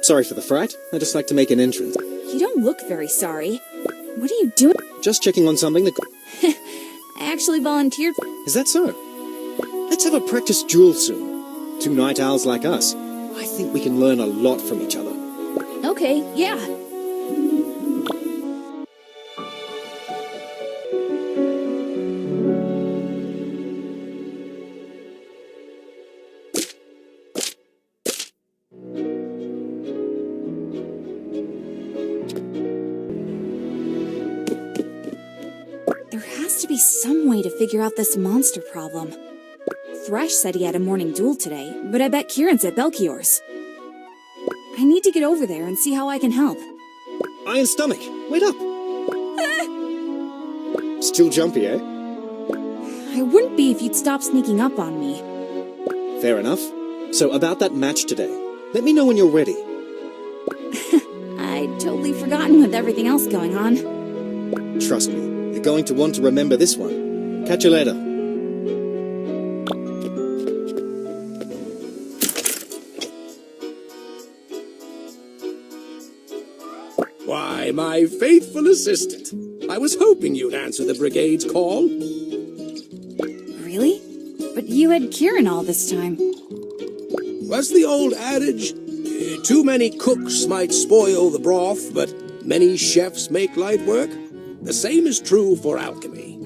Sorry for the fright. I just like to make an entrance. You don't look very sorry. What are you doing? Just checking on something that... I actually volunteered. Is that so? Let's have a practice duel soon. Two night owls like us. I think we can learn a lot from each other. Okay, yeah. There has to be some way to figure out this monster problem. Thrash said he had a morning duel today, but I bet Kieran's at Belchior's. I need to get over there and see how I can help. Iron stomach, wait up! Still jumpy, eh? I wouldn't be if you'd stop sneaking up on me. Fair enough. So about that match today, let me know when you're ready. I'd totally forgotten with everything else going on. Trust me, you're going to want to remember this one. Catch you later. Why, my faithful assistant. I was hoping you'd answer the brigade's call. Really? But you had Kieran all this time. What's the old adage? Too many cooks might spoil the broth, but many chefs make light work. The same is true for alchemy.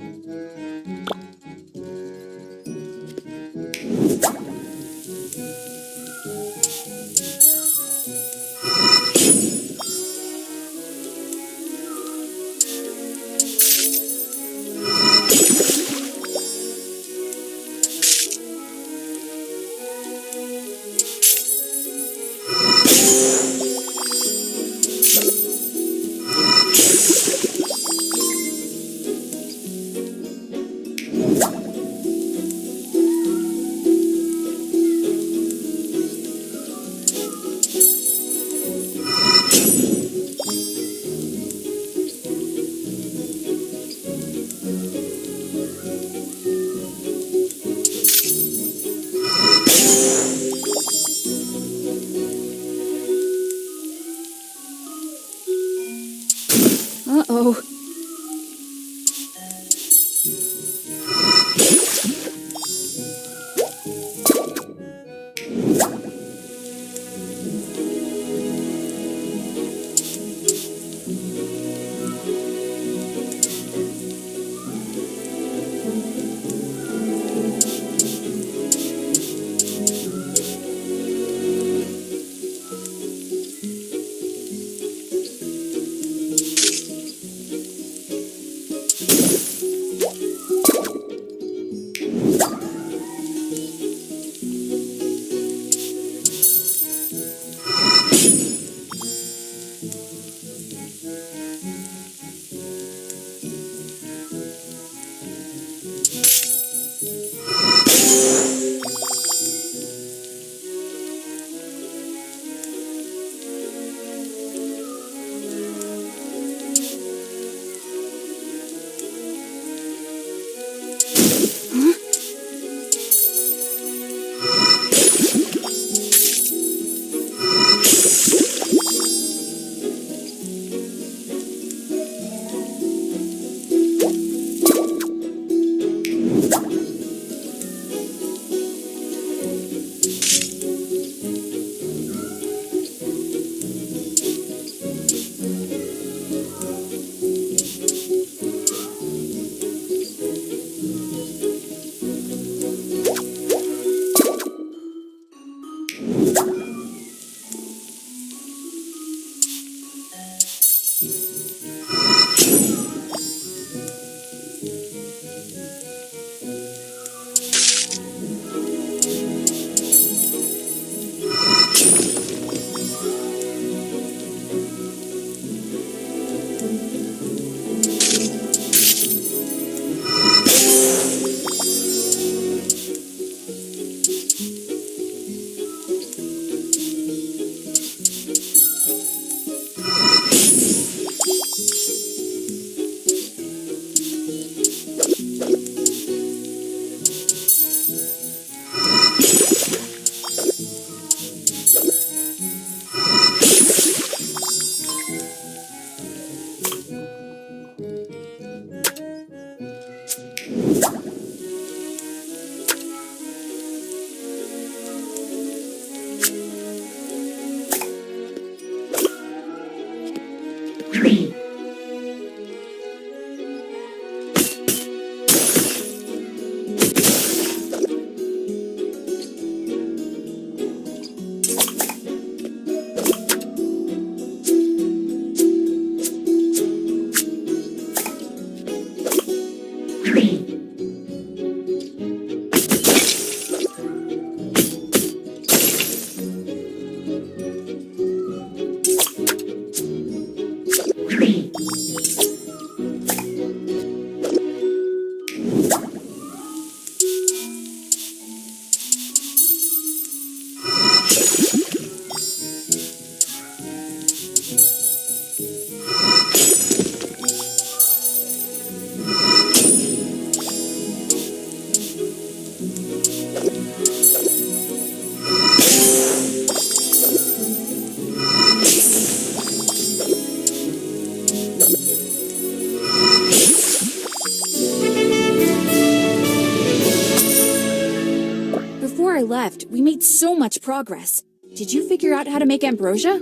made so much progress. Did you figure out how to make ambrosia?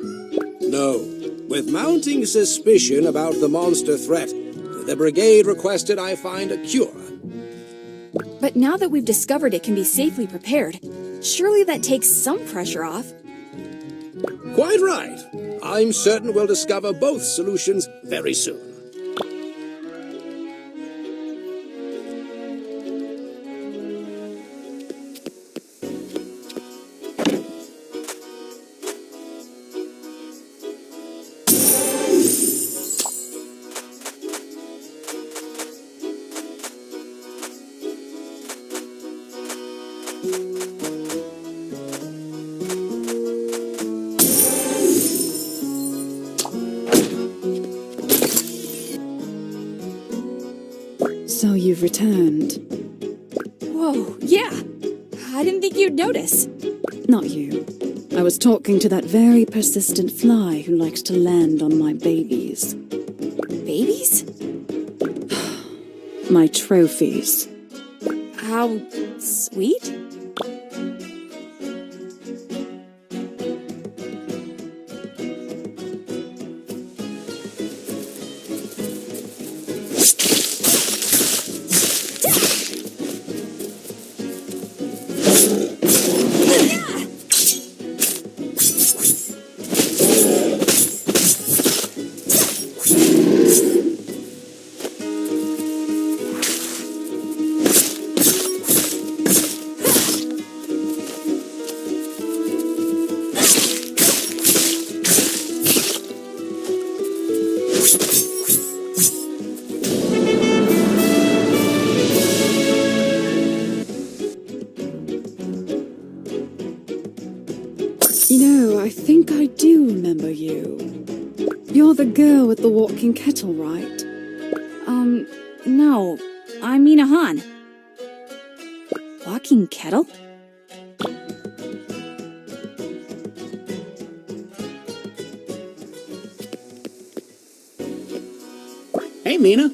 No. With mounting suspicion about the monster threat, the brigade requested I find a cure. But now that we've discovered it can be safely prepared, surely that takes some pressure off. Quite right. I'm certain we'll discover both solutions very soon. So you've returned. Whoa, yeah. I didn't think you'd notice. Not you. I was talking to that very persistent fly who likes to land on my babies. Babies? My trophies. How sweet? I think I do remember you. You're the girl with the walking kettle, right? No. I'm Mina Han. Walking kettle? Hey, Mina.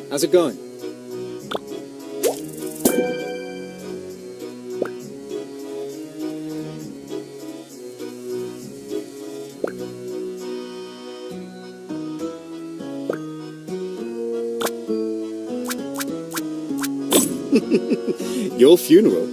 How's it going? Your funeral?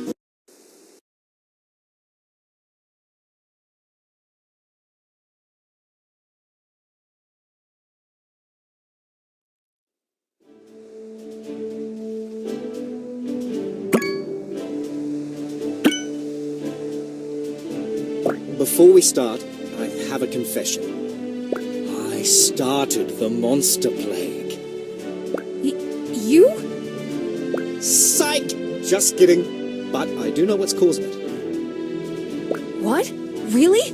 Before we start, I have a confession. I started the monster plague. You? Psych! Just kidding. But I do know what's causing it. What? Really?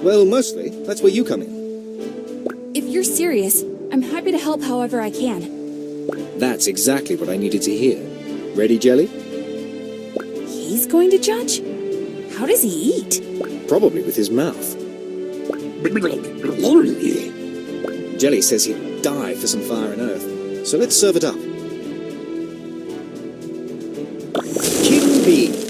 Well, mostly. That's where you come in. If you're serious, I'm happy to help however I can. That's exactly what I needed to hear. Ready, Jelly? He's going to judge? How does he eat? Probably with his mouth. Jelly says he'd die for some fire and earth. So let's serve it up. King Bee.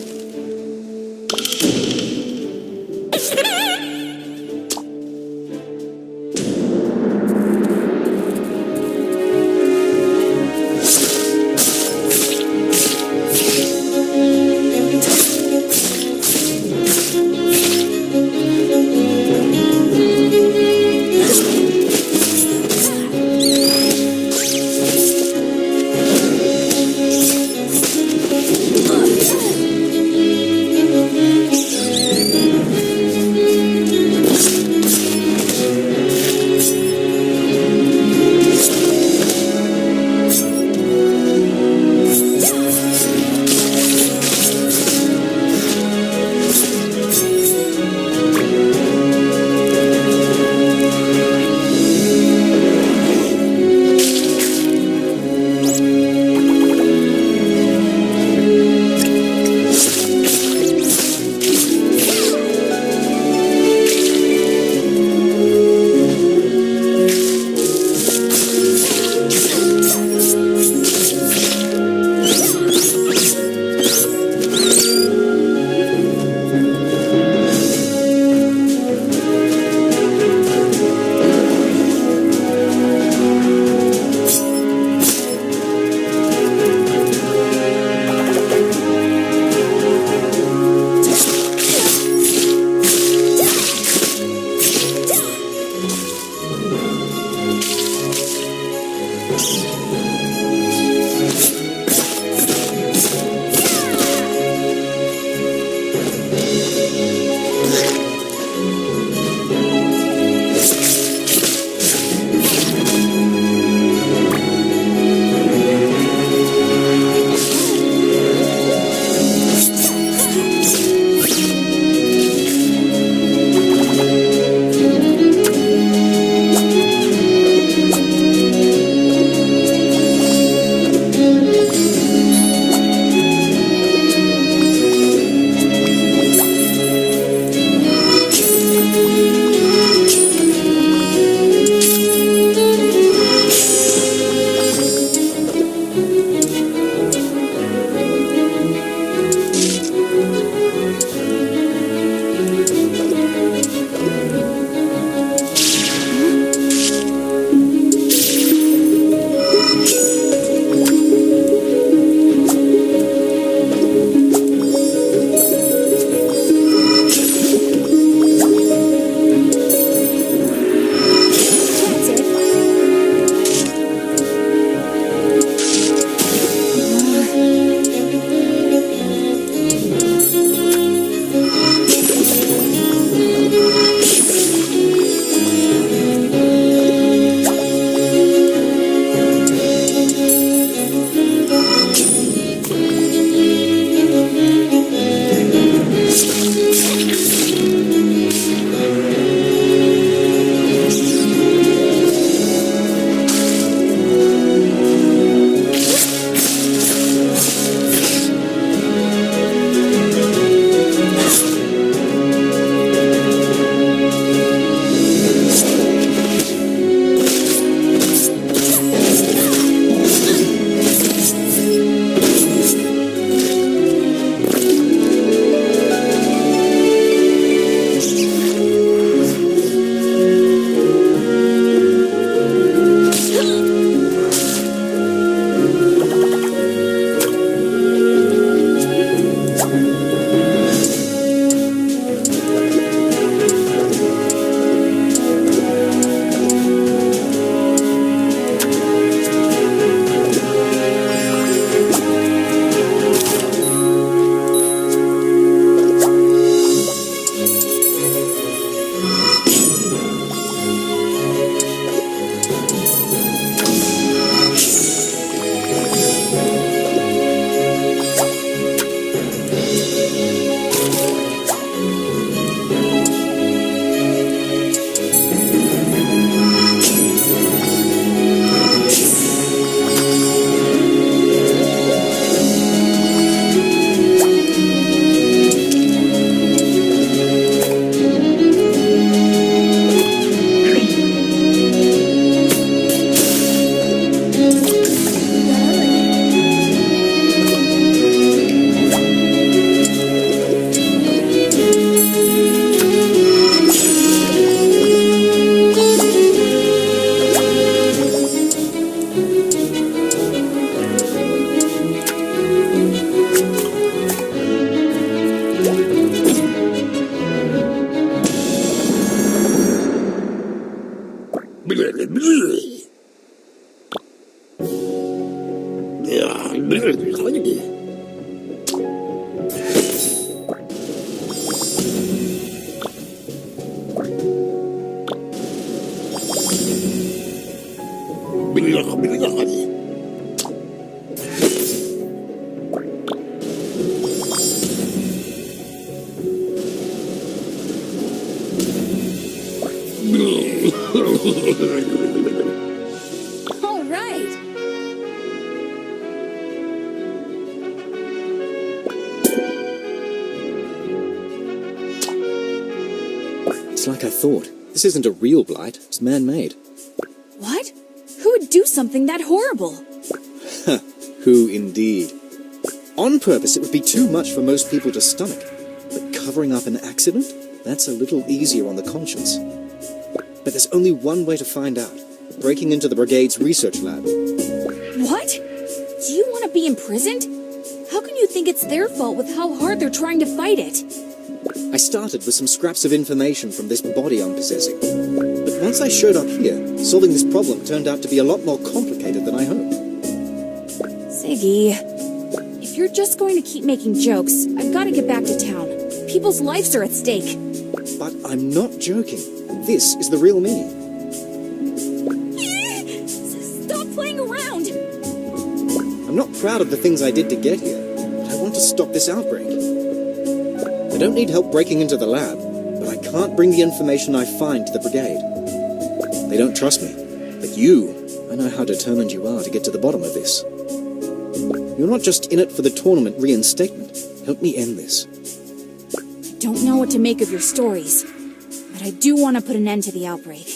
All right. It's like I thought. This isn't a real blight. It's man-made. What? Who would do something that horrible? Who indeed? On purpose, it would be too much for most people to stomach. But covering up an accident? That's a little easier on the conscience. But there's only one way to find out. Breaking into the Brigade's research lab. What? Do you want to be imprisoned? How can you think it's their fault with how hard they're trying to fight it? I started with some scraps of information from this body I'm possessing. But once I showed up here, solving this problem turned out to be a lot more complicated than I hoped. Ziggy, if you're just going to keep making jokes, I've got to get back to town. People's lives are at stake. But I'm not joking. This is the real me. Stop playing around! I'm not proud of the things I did to get here, but I want to stop this outbreak. I don't need help breaking into the lab, but I can't bring the information I find to the Brigade. They don't trust me, but I know how determined you are to get to the bottom of this. You're not just in it for the tournament reinstatement. Help me end this. I don't know what to make of your stories, but I do want to put an end to the outbreak.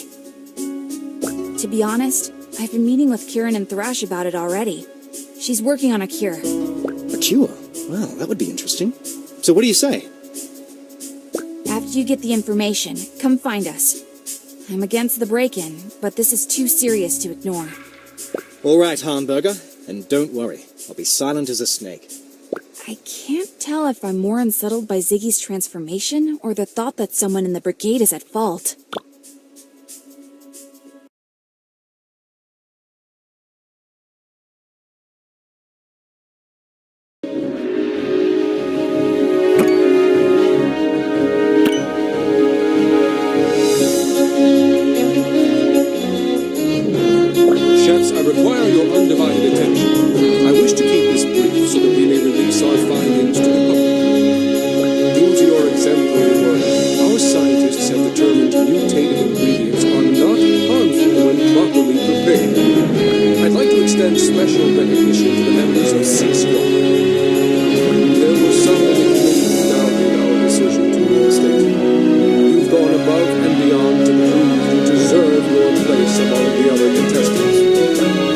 To be honest, I've been meeting with Mina and Thrash about it already. She's working on a cure. A cure? Well, that would be interesting. So what do you say? After you get the information, come find us. I'm against the break-in, but this is too serious to ignore. All right, Hamburger, and don't worry. I'll be silent as a snake. I can't tell if I'm more unsettled by Ziggy's transformation or the thought that someone in the Brigade is at fault. Chefs, I require your undivided attention. I wish to keep this brief so that we may release our findings to the public. Due to your exemplary work, our scientists have determined mutated ingredients are not harmful when properly prepared. I'd like to extend special recognition to the members of C-Squad. There were some in the committee who doubted our decision to reinstate you. You've gone above and beyond to prove you deserve your place among the other contestants.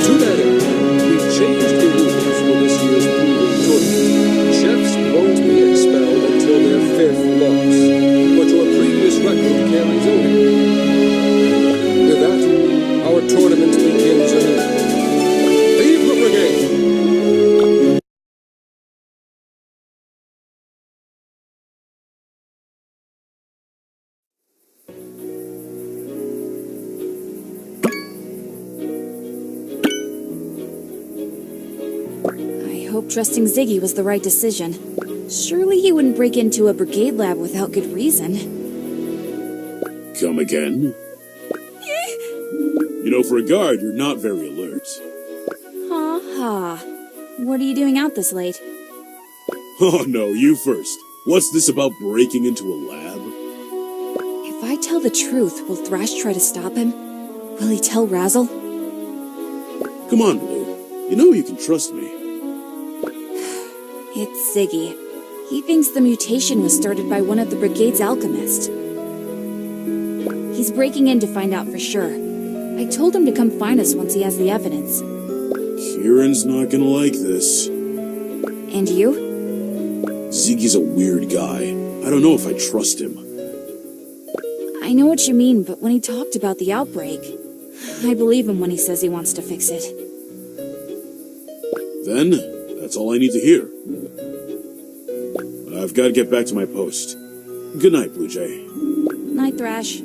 To that end, we've changed the rules for this year's proving tournament. Chefs won't be expelled until their 5th loss, but your previous record carries over. With that, our tournament begins anew. Leave the Brigade! I hope trusting Ziggy was the right decision. Surely he wouldn't break into a Brigade lab without good reason. Come again? You know, for a guard, you're not very alert. Ha ha. What are you doing out this late? Oh no, you first. What's this about breaking into a lab? If I tell the truth, will Thrash try to stop him? Will he tell Razzle? Come on, Blue. You know you can trust me. It's Ziggy. He thinks the mutation was started by one of the Brigade's alchemists. He's breaking in to find out for sure. I told him to come find us once he has the evidence. Kieran's not gonna like this. And you? Ziggy's a weird guy. I don't know if I trust him. I know what you mean, but when he talked about the outbreak, I believe him when he says he wants to fix it. Then, that's all I need to hear. I've got to get back to my post. Good night, Blue Jay. Night, Thrash.